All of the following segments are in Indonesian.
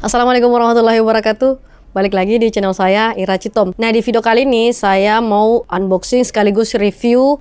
Assalamualaikum warahmatullahi wabarakatuh. Balik lagi di channel saya, Ira Citom. Nah, di video kali ini saya mau unboxing sekaligus review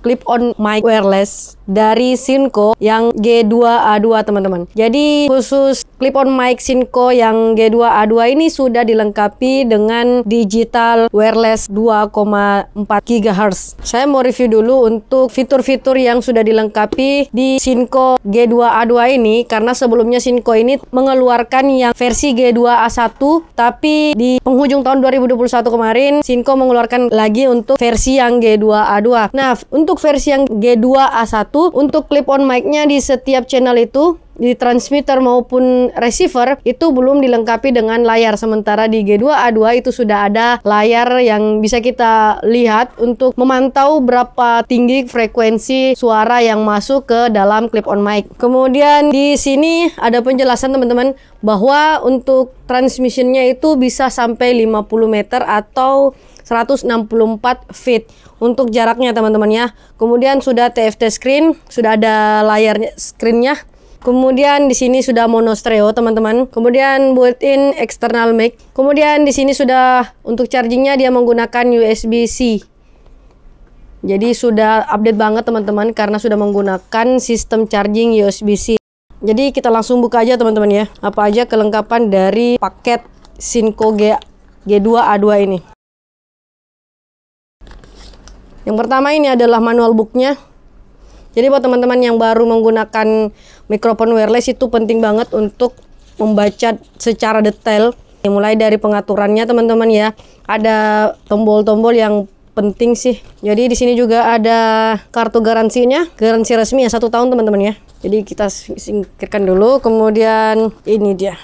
clip-on mic wireless dari Shinko yang G2A2, teman-teman. Jadi khusus clip-on mic Shinko yang G2A2 ini sudah dilengkapi dengan digital wireless 2,4 GHz. Saya mau review dulu untuk fitur-fitur yang sudah dilengkapi di Shinko G2A2 ini, karena sebelumnya Shinko ini mengeluarkan yang versi G2A1, tapi di penghujung tahun 2021 kemarin Shinko mengeluarkan lagi untuk versi yang G2A2. Nah, untuk versi yang G2A1, untuk clip-on mic-nya di setiap channel itu, di transmitter maupun receiver itu belum dilengkapi dengan layar, sementara di G2A2 itu sudah ada layar yang bisa kita lihat untuk memantau berapa tinggi frekuensi suara yang masuk ke dalam clip-on mic. Kemudian di sini ada penjelasan, teman-teman, bahwa untuk transmissionnya itu bisa sampai 50 meter atau 164 feet untuk jaraknya, teman-teman ya. Kemudian sudah TFT screen, sudah ada layarnya, screennya. Kemudian di sini sudah mono stereo, teman-teman. Kemudian built-in external mic. Kemudian di sini sudah untuk chargingnya dia menggunakan USB-C. Jadi sudah update banget, teman-teman, karena sudah menggunakan sistem charging USB-C. Jadi kita langsung buka aja, teman-teman ya. Apa aja kelengkapan dari paket Shinko G2A2 ini. Yang pertama ini adalah manual booknya. Jadi buat teman-teman yang baru menggunakan mikrofon wireless itu penting banget untuk membaca secara detail. Mulai dari pengaturannya, teman-teman ya. Ada tombol-tombol yang penting sih. Jadi di sini juga ada kartu garansinya, garansi resmi ya 1 tahun, teman-teman ya. Jadi kita singkirkan dulu. Kemudian ini dia.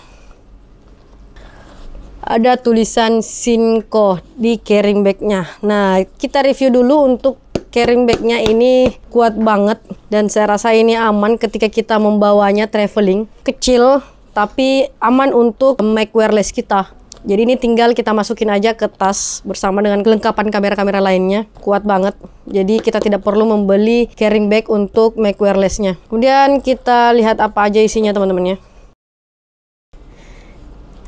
Ada tulisan Shinko di carrying bag-nya. Nah, kita review dulu untuk carrying bag-nya. Ini kuat banget dan saya rasa ini aman ketika kita membawanya traveling. Kecil tapi aman untuk mic wireless kita. Jadi ini tinggal kita masukin aja ke tas bersama dengan kelengkapan kamera-kamera lainnya. Kuat banget. Jadi kita tidak perlu membeli carrying bag untuk mic wireless-nya. Kemudian kita lihat apa aja isinya, teman-teman ya.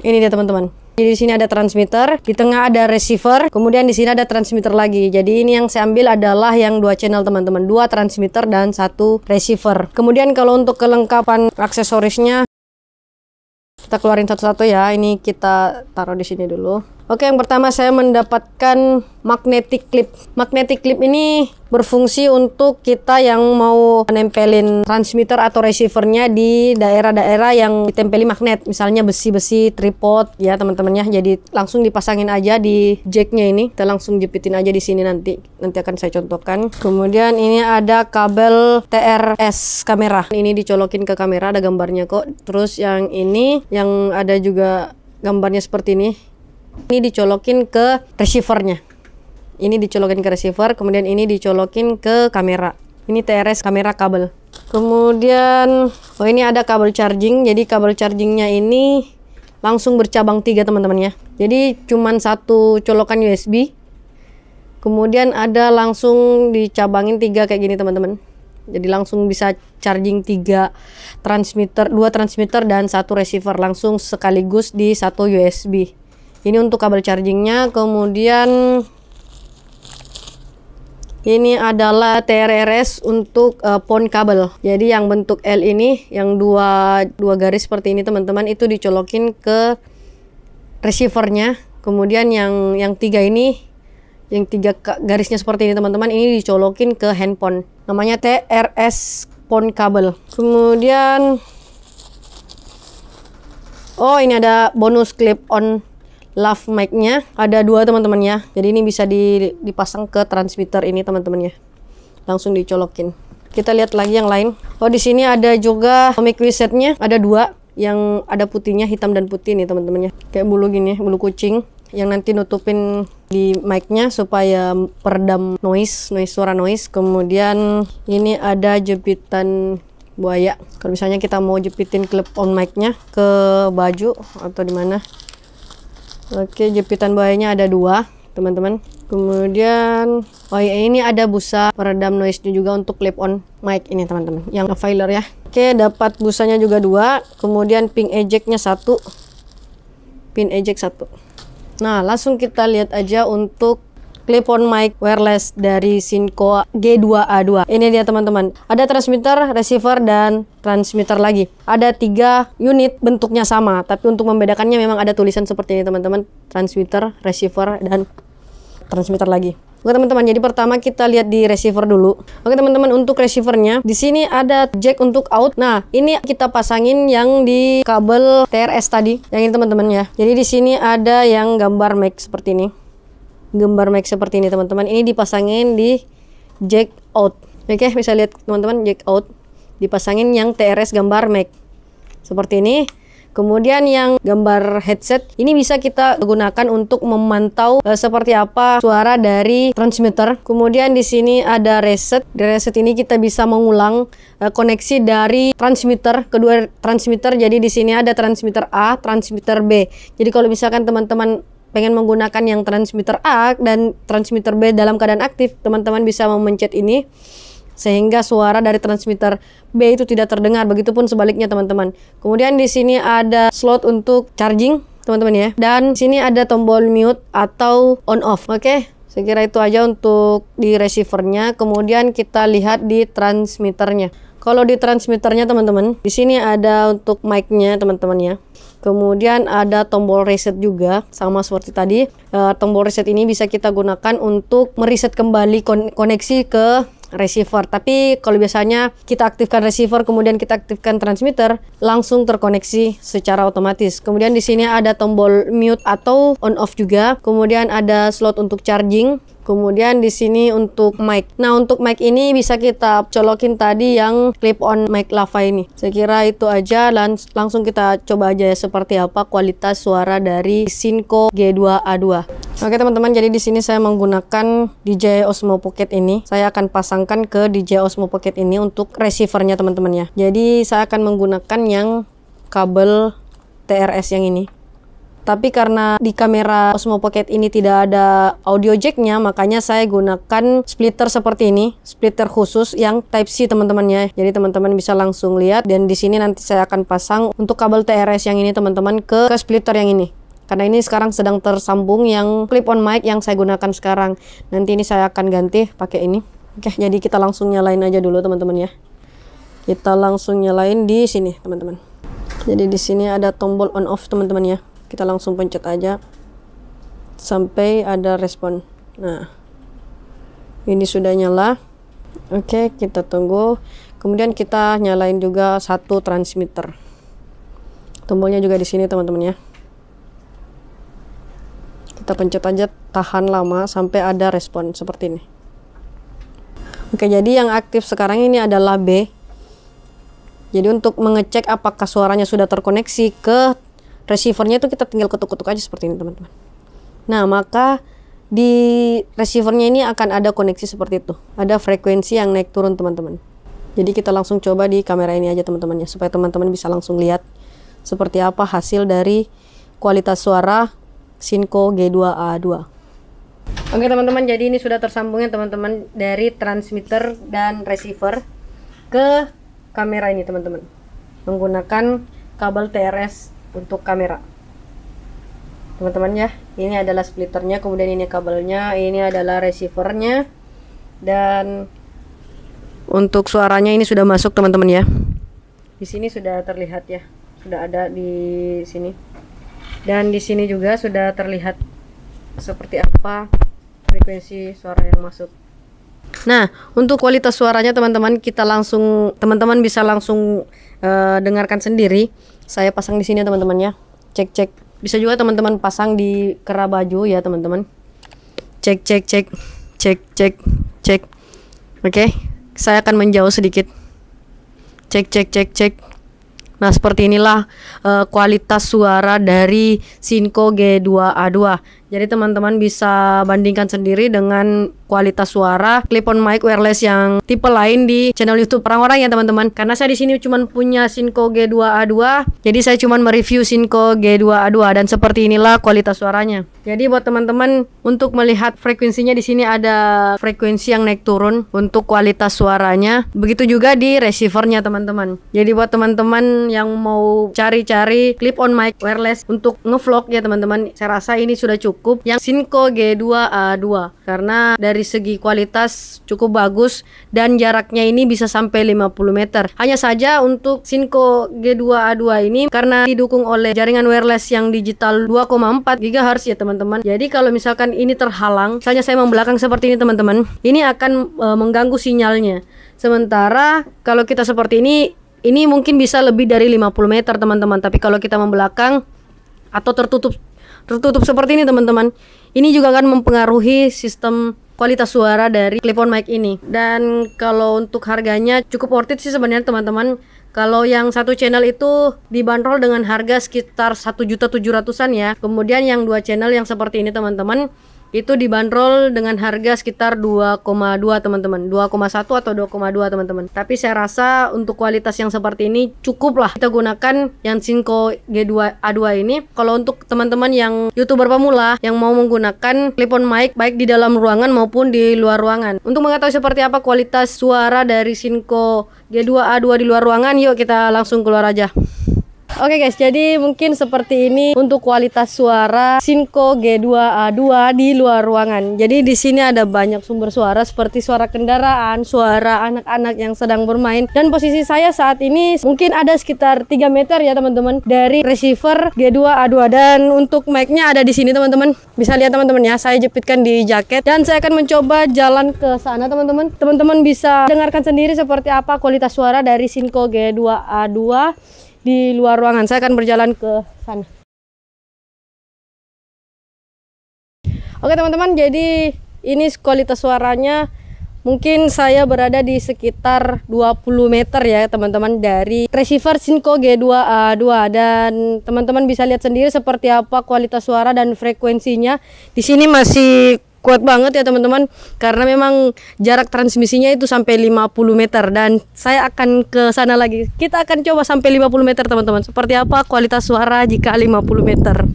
Ini dia, teman-teman. Jadi di sini ada transmitter, di tengah ada receiver, kemudian di sini ada transmitter lagi. Jadi ini yang saya ambil adalah yang 2 channel, teman-teman, 2 transmitter dan 1 receiver. Kemudian kalau untuk kelengkapan aksesorisnya kita keluarin satu-satu ya. Ini kita taruh di sini dulu. Oke, yang pertama saya mendapatkan magnetic clip. Magnetic clip ini berfungsi untuk kita yang mau nempelin transmitter atau receivernya di daerah-daerah yang ditempeli magnet, misalnya besi-besi, tripod ya, teman-teman ya. Jadi langsung dipasangin aja di jacknya ini. Kita langsung jepitin aja di sini, nanti akan saya contohkan. Kemudian ini ada kabel TRS kamera. Ini dicolokin ke kamera, ada gambarnya kok. Terus yang ini yang ada juga gambarnya seperti ini. Ini dicolokin ke receivernya. Ini dicolokin ke receiver, kemudian ini dicolokin ke kamera. Ini TRS kamera kabel. Kemudian ini ada kabel charging. Jadi kabel chargingnya ini langsung bercabang 3, teman-teman ya. Jadi cuman 1 colokan USB. Kemudian ada langsung dicabangin 3 kayak gini, teman-teman. Jadi langsung bisa charging 3 transmitter, 2 transmitter dan 1 receiver langsung sekaligus di 1 USB. Ini untuk kabel chargingnya. Kemudian ini adalah TRRS untuk pon kabel. Jadi yang bentuk L ini, yang dua garis seperti ini, teman-teman, itu dicolokin ke receivernya. Kemudian yang 3 ini, yang 3 garisnya seperti ini, teman-teman, ini dicolokin ke handphone. Namanya TRS pon kabel. Kemudian ini ada bonus clip on lav mic-nya, ada 2, teman-teman ya. Jadi ini bisa dipasang ke transmitter ini, teman-teman ya. Langsung dicolokin. Kita lihat lagi yang lain. Di sini ada juga mic reset-nya, ada 2, yang ada putihnya, hitam dan putih nih, teman-teman ya. Kayak bulu gini, bulu kucing, yang nanti nutupin di mic-nya supaya peredam suara noise. Kemudian ini ada jepitan buaya. Kalau misalnya kita mau jepitin clip on mic-nya ke baju atau di mana. Oke, jepitan buayanya ada 2, teman-teman. Kemudian ini ada busa peredam noise juga untuk clip on mic ini, teman-teman, yang failer ya. Oke, dapat busanya juga 2, kemudian pin ejectnya 1, pin eject 1. Nah, langsung kita lihat aja untuk clip-on mic wireless dari Synco G2A2. Ini dia teman-teman. Ada transmitter, receiver, dan transmitter lagi. Ada 3 unit, bentuknya sama, tapi untuk membedakannya memang ada tulisan seperti ini teman-teman. Transmitter, receiver, dan transmitter lagi. Oke teman-teman, jadi pertama kita lihat di receiver dulu. Oke teman-teman, untuk receivernya di sini ada jack untuk out. Nah, ini kita pasangin yang di kabel TRS tadi, yang ini teman-teman ya. Jadi di sini ada yang gambar mic seperti ini. Gambar mic seperti ini teman-teman. Ini dipasangin di jack out. Oke, bisa lihat teman-teman, jack out dipasangin yang TRS gambar mic seperti ini. Kemudian yang gambar headset ini bisa kita gunakan untuk memantau seperti apa suara dari transmitter. Kemudian di sini ada reset. Di reset ini kita bisa mengulang koneksi dari transmitter, kedua transmitter. Jadi di sini ada transmitter A, transmitter B. Jadi kalau misalkan teman-teman pengen menggunakan yang transmitter A dan transmitter B dalam keadaan aktif, teman-teman bisa memencet ini sehingga suara dari transmitter B itu tidak terdengar. Begitupun sebaliknya teman-teman. Kemudian di sini ada slot untuk charging teman-teman ya. Dan di sini ada tombol mute atau on off. Oke, saya kira itu aja untuk di receivernya. Kemudian kita lihat di transmitternya. Kalau di transmitternya teman-teman, di sini ada untuk mic-nya teman-teman ya. Kemudian ada tombol reset juga, sama seperti tadi. Tombol reset ini bisa kita gunakan untuk mereset kembali koneksi ke receiver. Tapi kalau biasanya kita aktifkan receiver kemudian kita aktifkan transmitter, langsung terkoneksi secara otomatis. Kemudian di sini ada tombol mute atau on off juga. Kemudian ada slot untuk charging. Kemudian di sini untuk mic. Nah, untuk mic ini bisa kita colokin tadi yang clip on mic lava ini. Saya kira itu aja, langsung kita coba aja ya seperti apa kualitas suara dari Synco G2A2. Oke teman-teman, jadi di sini saya menggunakan DJI Osmo Pocket ini. Saya akan pasangkan ke DJI Osmo Pocket ini untuk receivernya teman-teman ya. Jadi saya akan menggunakan yang kabel TRS yang ini. Tapi karena di kamera Osmo Pocket ini tidak ada audio jacknya, makanya saya gunakan splitter seperti ini, splitter khusus yang Type C teman-teman ya. Jadi teman-teman bisa langsung lihat, dan di sini nanti saya akan pasang untuk kabel TRS yang ini teman-teman ke splitter yang ini. Karena ini sekarang sedang tersambung yang clip on mic yang saya gunakan sekarang. Nanti ini saya akan ganti pakai ini. Oke, jadi kita langsung nyalain aja dulu teman-teman ya. Kita langsung nyalain di sini teman-teman. Jadi di sini ada tombol on off teman-teman ya. Kita langsung pencet aja sampai ada respon. Nah, ini sudah nyala. Oke, kita tunggu. Kemudian kita nyalain juga satu transmitter. Tombolnya juga di sini teman-teman ya. Kita pencet aja, tahan lama sampai ada respon seperti ini. Oke, jadi yang aktif sekarang ini adalah B. Jadi untuk mengecek apakah suaranya sudah terkoneksi ke receivernya itu kita tinggal ketuk-ketuk aja seperti ini teman-teman. Nah, maka di receivernya ini akan ada koneksi seperti itu. Ada frekuensi yang naik turun teman-teman. Jadi kita langsung coba di kamera ini aja teman-teman ya, supaya teman-teman bisa langsung lihat seperti apa hasil dari kualitas suara Synco G2A2. Oke teman-teman, jadi ini sudah tersambungnya teman-teman dari transmitter dan receiver ke kamera ini teman-teman, menggunakan kabel TRS untuk kamera teman-teman ya. Ini adalah splitternya, kemudian ini kabelnya, ini adalah receivernya, dan untuk suaranya ini sudah masuk teman-teman ya. Di sini sudah terlihat ya, sudah ada di sini, dan di sini juga sudah terlihat seperti apa frekuensi suara yang masuk. Nah, untuk kualitas suaranya teman-teman, teman-teman bisa langsung dengarkan sendiri. Saya pasang di sini teman-teman ya. Cek. Bisa juga teman-teman pasang di kera baju ya teman-teman. Cek. Oke, saya akan menjauh sedikit. Cek. Nah, seperti inilah kualitas suara dari Synco G2A2. Jadi teman-teman bisa bandingkan sendiri dengan kualitas suara clip-on mic wireless yang tipe lain di channel YouTube orang-orang ya teman-teman. Karena saya di sini cuma punya Shinko G2A2, jadi saya cuma mereview Shinko G2A2 dan seperti inilah kualitas suaranya. Jadi buat teman-teman untuk melihat frekuensinya di sini ada frekuensi yang naik turun untuk kualitas suaranya. Begitu juga di receivernya teman-teman. Jadi buat teman-teman yang mau cari-cari clip-on mic wireless untuk ngevlog ya teman-teman, saya rasa ini sudah cukup yang Shinko G2A2 karena dari segi kualitas cukup bagus dan jaraknya ini bisa sampai 50 meter. Hanya saja untuk Shinko G2A2 ini karena didukung oleh jaringan wireless yang digital 2,4 GHz ya teman-teman. Jadi kalau misalkan ini terhalang, misalnya saya membelakang seperti ini teman-teman, ini akan mengganggu sinyalnya. Sementara kalau kita seperti ini mungkin bisa lebih dari 50 meter teman-teman. Tapi kalau kita membelakang atau tertutup seperti ini teman-teman, ini juga akan mempengaruhi sistem kualitas suara dari clip-on mic ini. Dan kalau untuk harganya cukup worth it sih sebenarnya teman-teman. Kalau yang satu channel itu dibanderol dengan harga sekitar 1.700.000-an ya. Kemudian yang dua channel yang seperti ini teman-teman itu dibanderol dengan harga sekitar 2,2 teman-teman, 2,1 atau 2,2 teman-teman. Tapi saya rasa untuk kualitas yang seperti ini cukup lah kita gunakan yang Shinko G2A2 ini. Kalau untuk teman-teman yang YouTuber pemula yang mau menggunakan clip-on mic baik di dalam ruangan maupun di luar ruangan. Untuk mengetahui seperti apa kualitas suara dari Shinko G2A2 di luar ruangan, yuk kita langsung keluar aja. Oke guys, jadi mungkin seperti ini untuk kualitas suara Shinko G2A2 di luar ruangan. Jadi di sini ada banyak sumber suara seperti suara kendaraan, suara anak-anak yang sedang bermain. Dan posisi saya saat ini mungkin ada sekitar 3 meter ya teman-teman dari receiver G2A2. Dan untuk mic-nya ada di sini teman-teman. Bisa lihat teman-teman ya, saya jepitkan di jaket. Dan saya akan mencoba jalan ke sana teman-teman. Teman-teman bisa dengarkan sendiri seperti apa kualitas suara dari Shinko G2A2 di luar ruangan. Saya akan berjalan ke sana. Oke teman-teman, jadi ini kualitas suaranya. Mungkin saya berada di sekitar 20 meter ya teman-teman dari receiver Shinko G2A2. Dan teman-teman bisa lihat sendiri seperti apa kualitas suara dan frekuensinya. Di sini masih kuat banget ya teman-teman, karena memang jarak transmisinya itu sampai 50 meter dan saya akan ke sana lagi. Kita akan coba sampai 50 meter teman-teman. Seperti apa kualitas suara jika 50 meter.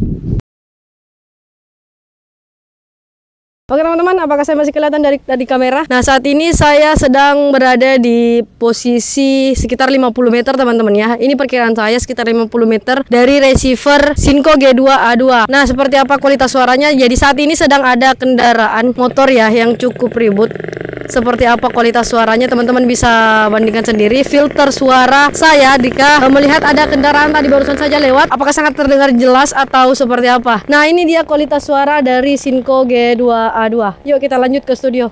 Oke teman-teman, apakah saya masih kelihatan dari kamera? Nah saat ini saya sedang berada di posisi sekitar 50 meter teman-teman ya. Ini perkiraan saya sekitar 50 meter dari receiver Shinko G2A2. Nah seperti apa kualitas suaranya? Jadi saat ini sedang ada kendaraan motor ya yang cukup ribut. Seperti apa kualitas suaranya teman-teman bisa bandingkan sendiri. Filter suara saya jika melihat ada kendaraan tadi barusan saja lewat, apakah sangat terdengar jelas atau seperti apa? Nah ini dia kualitas suara dari Shinko G2A2. Yuk kita lanjut ke studio.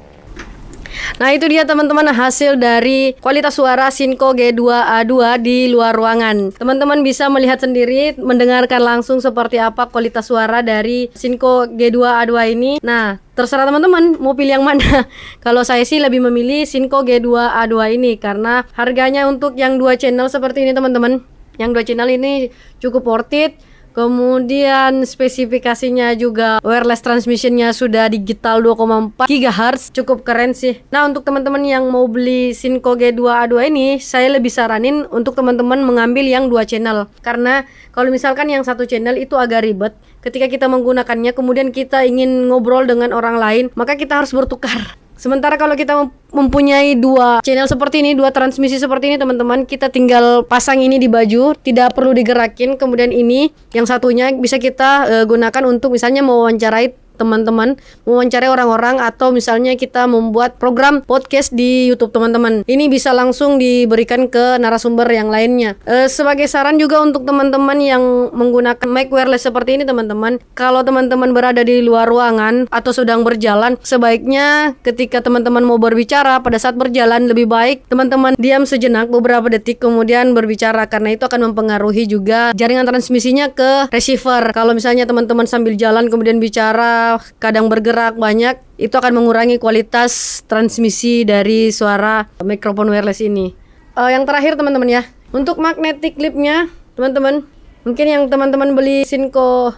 Nah itu dia teman-teman hasil dari kualitas suara Shinko G2A2 di luar ruangan. Teman-teman bisa melihat sendiri, mendengarkan langsung seperti apa kualitas suara dari Shinko G2A2 ini. Nah terserah teman-teman mau pilih yang mana. Kalau saya sih lebih memilih Shinko G2A2 ini karena harganya untuk yang dua channel seperti ini teman-teman. Yang dua channel ini cukup worth it. Kemudian spesifikasinya juga wireless transmissionnya sudah digital 2,4 GHz, cukup keren sih. Nah untuk teman-teman yang mau beli Shinko G2A2 ini, saya lebih saranin untuk teman-teman mengambil yang dua channel. Karena kalau misalkan yang satu channel itu agak ribet, ketika kita menggunakannya kemudian kita ingin ngobrol dengan orang lain, maka kita harus bertukar. Sementara kalau kita mempunyai dua channel seperti ini, dua transmisi seperti ini teman-teman, kita tinggal pasang ini di baju, tidak perlu digerakin. Kemudian ini yang satunya bisa kita gunakan untuk misalnya mewawancarai teman-teman, mewawancarai orang-orang, atau misalnya kita membuat program podcast di YouTube teman-teman. Ini bisa langsung diberikan ke narasumber yang lainnya. Sebagai saran juga untuk teman-teman yang menggunakan mic wireless seperti ini teman-teman, kalau teman-teman berada di luar ruangan atau sedang berjalan, sebaiknya ketika teman-teman mau berbicara pada saat berjalan lebih baik teman-teman diam sejenak beberapa detik kemudian berbicara, karena itu akan mempengaruhi juga jaringan transmisinya ke receiver. Kalau misalnya teman-teman sambil jalan kemudian bicara, kadang bergerak banyak, itu akan mengurangi kualitas transmisi dari suara mikrofon wireless ini. Yang terakhir teman-teman ya, untuk magnetic clipnya teman-teman, mungkin yang teman-teman beli Shinko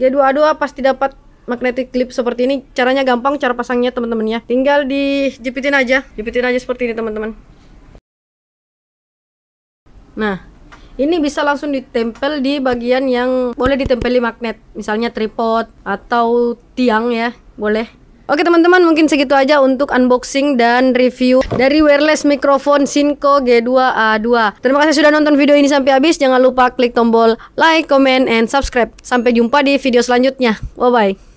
G2A2 pasti dapat magnetic clip seperti ini. Caranya gampang, cara pasangnya teman-teman ya. Tinggal dijepitin aja seperti ini teman-teman. Nah, ini bisa langsung ditempel di bagian yang boleh ditempeli magnet, misalnya tripod atau tiang ya, boleh. Oke teman-teman, mungkin segitu aja untuk unboxing dan review dari wireless microphone Shinko G2A2. Terima kasih sudah nonton video ini sampai habis. Jangan lupa klik tombol like, comment, and subscribe. Sampai jumpa di video selanjutnya. Bye-bye.